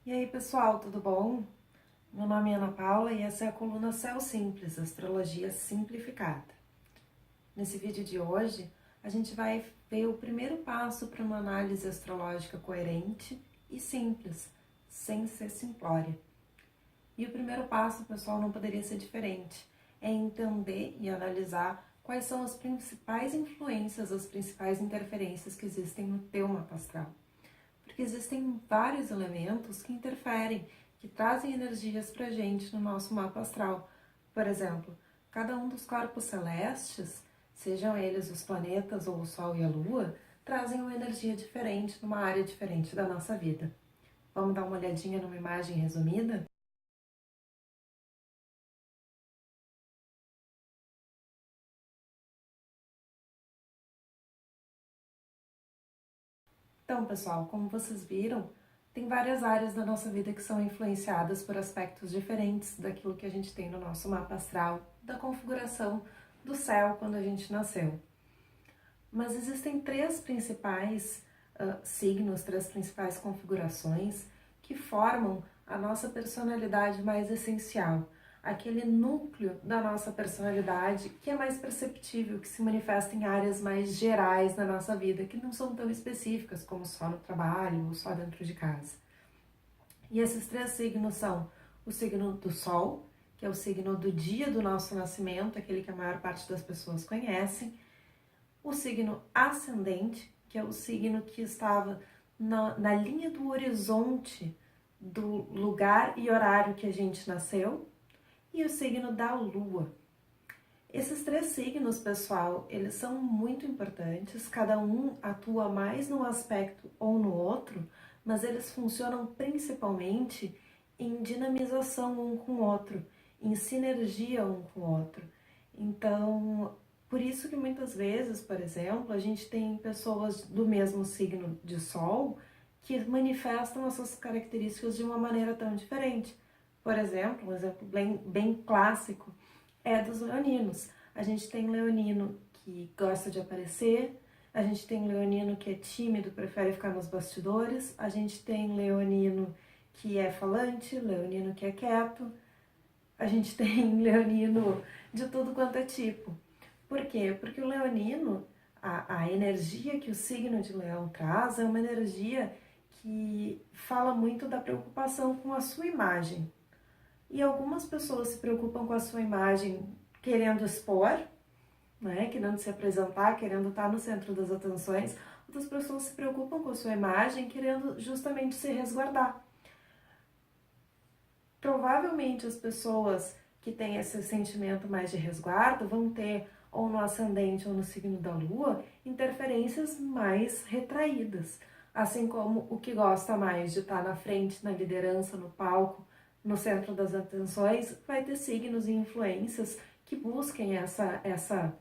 E aí pessoal, tudo bom? Meu nome é Ana Paula e essa é a coluna Céu Simples, Astrologia Simplificada. Nesse vídeo de hoje, a gente vai ver o primeiro passo para uma análise astrológica coerente e simples, sem ser simplória. E o primeiro passo, pessoal, não poderia ser diferente, é entender e analisar quais são as principais influências, as principais interferências que existem no teu mapa astral. Porque existem vários elementos que interferem, que trazem energias para a gente no nosso mapa astral. Por exemplo, cada um dos corpos celestes, sejam eles os planetas ou o Sol e a Lua, trazem uma energia diferente numa área diferente da nossa vida. Vamos dar uma olhadinha numa imagem resumida? Então, pessoal, como vocês viram, tem várias áreas da nossa vida que são influenciadas por aspectos diferentes daquilo que a gente tem no nosso mapa astral, da configuração do céu quando a gente nasceu. Mas existem três principais signos, três principais configurações que formam a nossa personalidade mais essencial, aquele núcleo da nossa personalidade que é mais perceptível, que se manifesta em áreas mais gerais da nossa vida, que não são tão específicas como só no trabalho ou só dentro de casa. E esses três signos são o signo do Sol, que é o signo do dia do nosso nascimento, aquele que a maior parte das pessoas conhecem, o signo ascendente, que é o signo que estava na linha do horizonte do lugar e horário que a gente nasceu, e o signo da Lua. Esses três signos, pessoal, eles são muito importantes, cada um atua mais num aspecto ou no outro, mas eles funcionam principalmente em dinamização um com o outro, em sinergia um com o outro. Então, por isso que muitas vezes, por exemplo, a gente tem pessoas do mesmo signo de Sol que manifestam essas características de uma maneira tão diferente. Por exemplo, um exemplo bem clássico é dos leoninos. A gente tem leonino que gosta de aparecer, a gente tem leonino que é tímido, prefere ficar nos bastidores, a gente tem leonino que é falante, leonino que é quieto, a gente tem leonino de tudo quanto é tipo. Por quê? Porque o leonino, a energia que o signo de leão traz é uma energia que fala muito da preocupação com a sua imagem. E algumas pessoas se preocupam com a sua imagem querendo expor, né, querendo se apresentar, querendo estar no centro das atenções. Outras pessoas se preocupam com a sua imagem querendo justamente se resguardar. Provavelmente as pessoas que têm esse sentimento mais de resguardo vão ter, ou no ascendente ou no signo da Lua, interferências mais retraídas. Assim como o que gosta mais de estar na frente, na liderança, no palco, no centro das atenções, vai ter signos e influências que busquem essa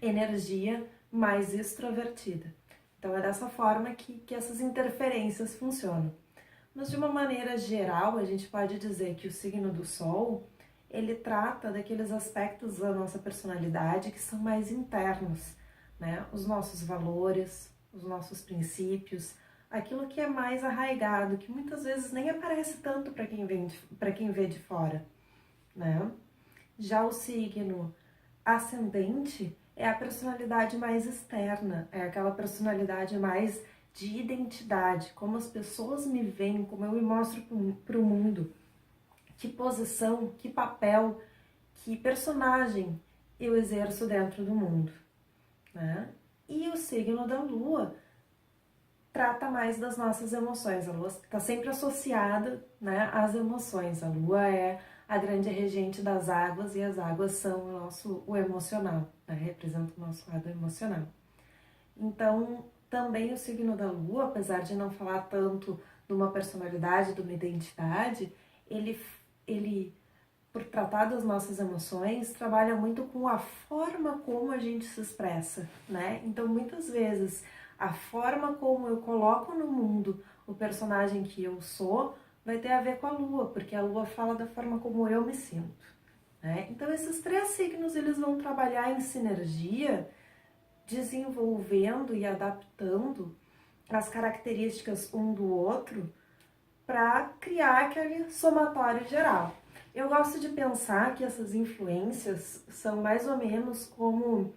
energia mais extrovertida. Então é dessa forma que essas interferências funcionam. Mas de uma maneira geral, a gente pode dizer que o signo do Sol, ele trata daqueles aspectos da nossa personalidade que são mais internos, né? Os nossos valores, os nossos princípios, aquilo que é mais arraigado, que muitas vezes nem aparece tanto para quem vê de fora, né? Já o signo ascendente é a personalidade mais externa, é aquela personalidade mais de identidade, como as pessoas me veem, como eu me mostro para o mundo, que posição, que papel, que personagem eu exerço dentro do mundo, né? E o signo da Lua trata mais das nossas emoções. A Lua está sempre associada, né, às emoções. A Lua é a grande regente das águas e as águas são o emocional, né, representa o nosso lado emocional. Então, também o signo da Lua, apesar de não falar tanto de uma personalidade, de uma identidade, ele por tratar das nossas emoções, trabalha muito com a forma como a gente se expressa, né? Então, muitas vezes, a forma como eu coloco no mundo o personagem que eu sou vai ter a ver com a Lua, porque a Lua fala da forma como eu me sinto, né? Então, esses três signos, eles vão trabalhar em sinergia desenvolvendo e adaptando as características um do outro para criar aquele somatório geral. Eu gosto de pensar que essas influências são mais ou menos como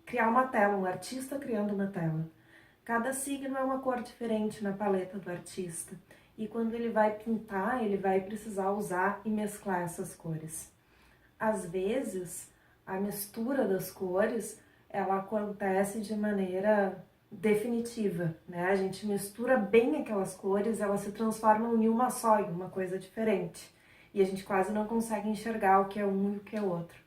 criar uma tela, um artista criando uma tela. Cada signo é uma cor diferente na paleta do artista. E quando ele vai pintar, ele vai precisar usar e mesclar essas cores. Às vezes, a mistura das cores, ela acontece de maneira definitiva, né? A gente mistura bem aquelas cores, elas se transformam em uma só, em uma coisa diferente. E a gente quase não consegue enxergar o que é um e o que é outro.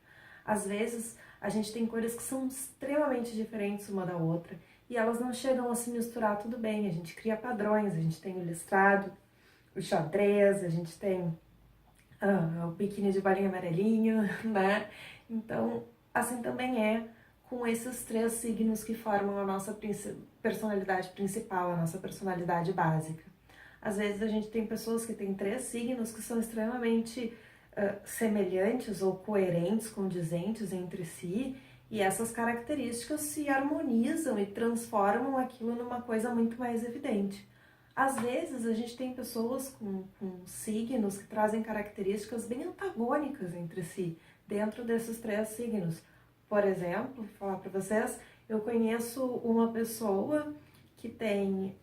Às vezes, a gente tem cores que são extremamente diferentes uma da outra e elas não chegam a se misturar tudo bem. A gente cria padrões, a gente tem o listrado, o xadrez, a gente tem o biquíni de bolinha amarelinho, né? Então, assim também é com esses 3 signos que formam a nossa personalidade principal, a nossa personalidade básica. Às vezes a gente tem pessoas que têm 3 signos que são extremamente semelhantes ou coerentes, condizentes entre si, e essas características se harmonizam e transformam aquilo numa coisa muito mais evidente. Às vezes a gente tem pessoas com signos que trazem características bem antagônicas entre si, dentro desses 3 signos. Por exemplo, vou falar para vocês, eu conheço uma pessoa que tem,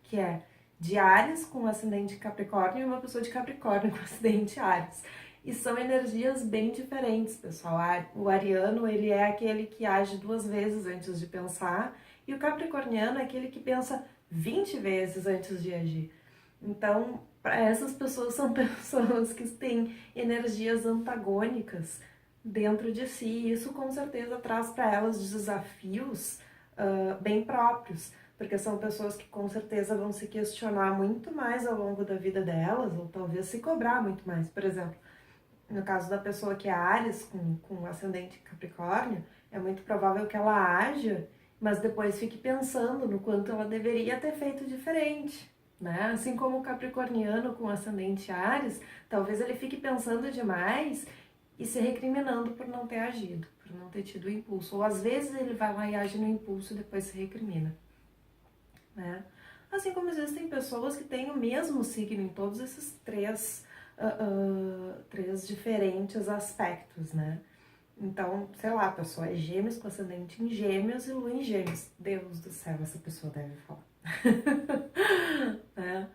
que é de Áries com ascendente Capricórnio e uma pessoa de Capricórnio com ascendente Áries. E são energias bem diferentes, pessoal. O ariano, ele é aquele que age 2 vezes antes de pensar, e o capricorniano é aquele que pensa 20 vezes antes de agir. Então, para essas pessoas, são pessoas que têm energias antagônicas dentro de si, e isso com certeza traz para elas desafios bem próprios, porque são pessoas que com certeza vão se questionar muito mais ao longo da vida delas, ou talvez se cobrar muito mais. Por exemplo, no caso da pessoa que é Áries com ascendente Capricórnio, é muito provável que ela haja, mas depois fique pensando no quanto ela deveria ter feito diferente, né? Assim como o capricorniano com ascendente Áries, talvez ele fique pensando demais e se recriminando por não ter agido, por não ter tido o impulso. Ou às vezes ele vai lá e age no impulso e depois se recrimina, né? Assim como existem pessoas que têm o mesmo signo em todos esses 3 diferentes aspectos, né? Então, sei lá, a pessoa é Gêmeos com ascendente em Gêmeos e Lua em Gêmeos. Deus do céu, essa pessoa deve falar. Né?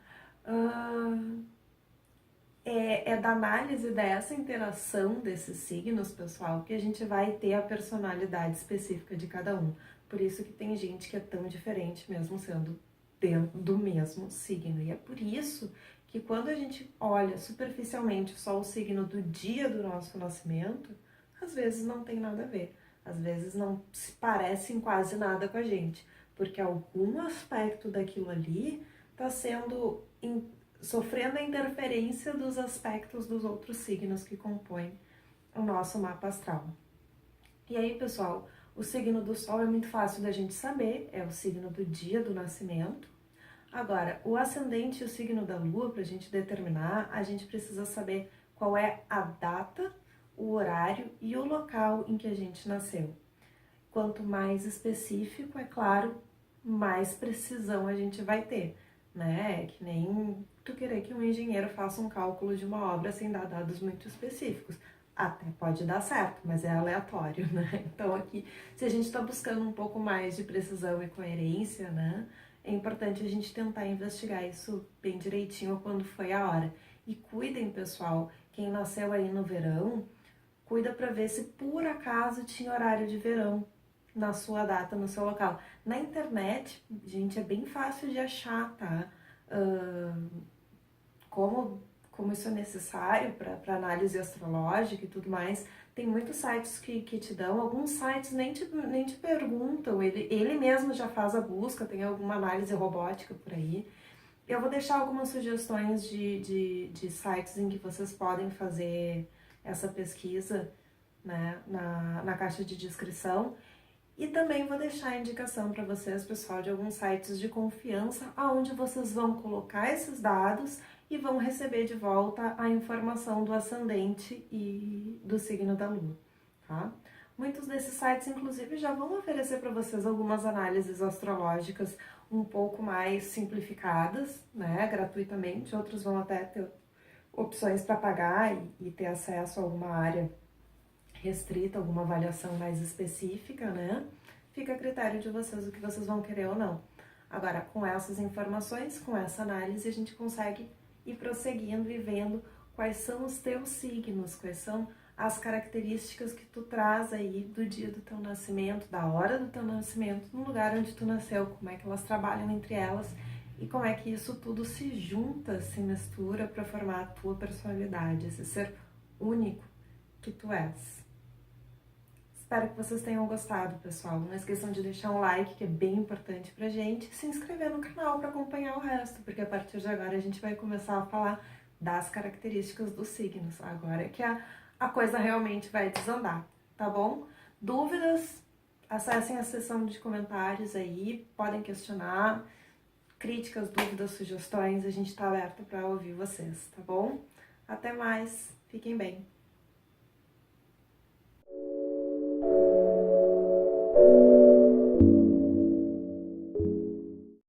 É da análise dessa interação desses signos, pessoal, que a gente vai ter a personalidade específica de cada um. Por isso que tem gente que é tão diferente, mesmo sendo dentro do mesmo signo. E é por isso que quando a gente olha superficialmente só o signo do dia do nosso nascimento, às vezes não tem nada a ver. Às vezes não se parece em quase nada com a gente, porque algum aspecto daquilo ali está sendo sofrendo a interferência dos aspectos dos outros signos que compõem o nosso mapa astral. E aí, pessoal, o signo do Sol é muito fácil da gente saber, é o signo do dia do nascimento. Agora, o ascendente e o signo da Lua, para a gente determinar, a gente precisa saber qual é a data, o horário e o local em que a gente nasceu. Quanto mais específico, é claro, mais precisão a gente vai ter, né? É que nem tu querer que um engenheiro faça um cálculo de uma obra sem dar dados muito específicos. Até pode dar certo, mas é aleatório, né? Então aqui, se a gente está buscando um pouco mais de precisão e coerência, né? É importante a gente tentar investigar isso bem direitinho quando foi a hora. E cuidem, pessoal, quem nasceu aí no verão, cuida para ver se por acaso tinha horário de verão na sua data, no seu local. Na internet, gente, é bem fácil de achar, tá? Como isso é necessário para análise astrológica e tudo mais. Tem muitos sites que te dão, alguns sites nem te perguntam, ele mesmo já faz a busca, tem alguma análise robótica por aí. Eu vou deixar algumas sugestões de sites em que vocês podem fazer essa pesquisa, né, na caixa de descrição. E também vou deixar a indicação para vocês, pessoal, de alguns sites de confiança, onde vocês vão colocar esses dados e vão receber de volta a informação do ascendente e do signo da Lua, tá? Muitos desses sites, inclusive, já vão oferecer para vocês algumas análises astrológicas um pouco mais simplificadas, né, gratuitamente. Outros vão até ter opções para pagar e ter acesso a alguma área restrita, alguma avaliação mais específica, né? Fica a critério de vocês o que vocês vão querer ou não. Agora, com essas informações, com essa análise, a gente consegue ir prosseguindo e vendo quais são os teus signos, quais são as características que tu traz aí do dia do teu nascimento, da hora do teu nascimento, no lugar onde tu nasceu, como é que elas trabalham entre elas e como é que isso tudo se junta, se mistura para formar a tua personalidade, esse ser único que tu és. Espero que vocês tenham gostado, pessoal. Não esqueçam de deixar um like, que é bem importante pra gente, e se inscrever no canal para acompanhar o resto, porque a partir de agora a gente vai começar a falar das características dos signos. Agora é que a coisa realmente vai desandar, tá bom? Dúvidas? Acessem a seção de comentários aí, podem questionar, críticas, dúvidas, sugestões, a gente tá aberto para ouvir vocês, tá bom? Até mais, fiquem bem!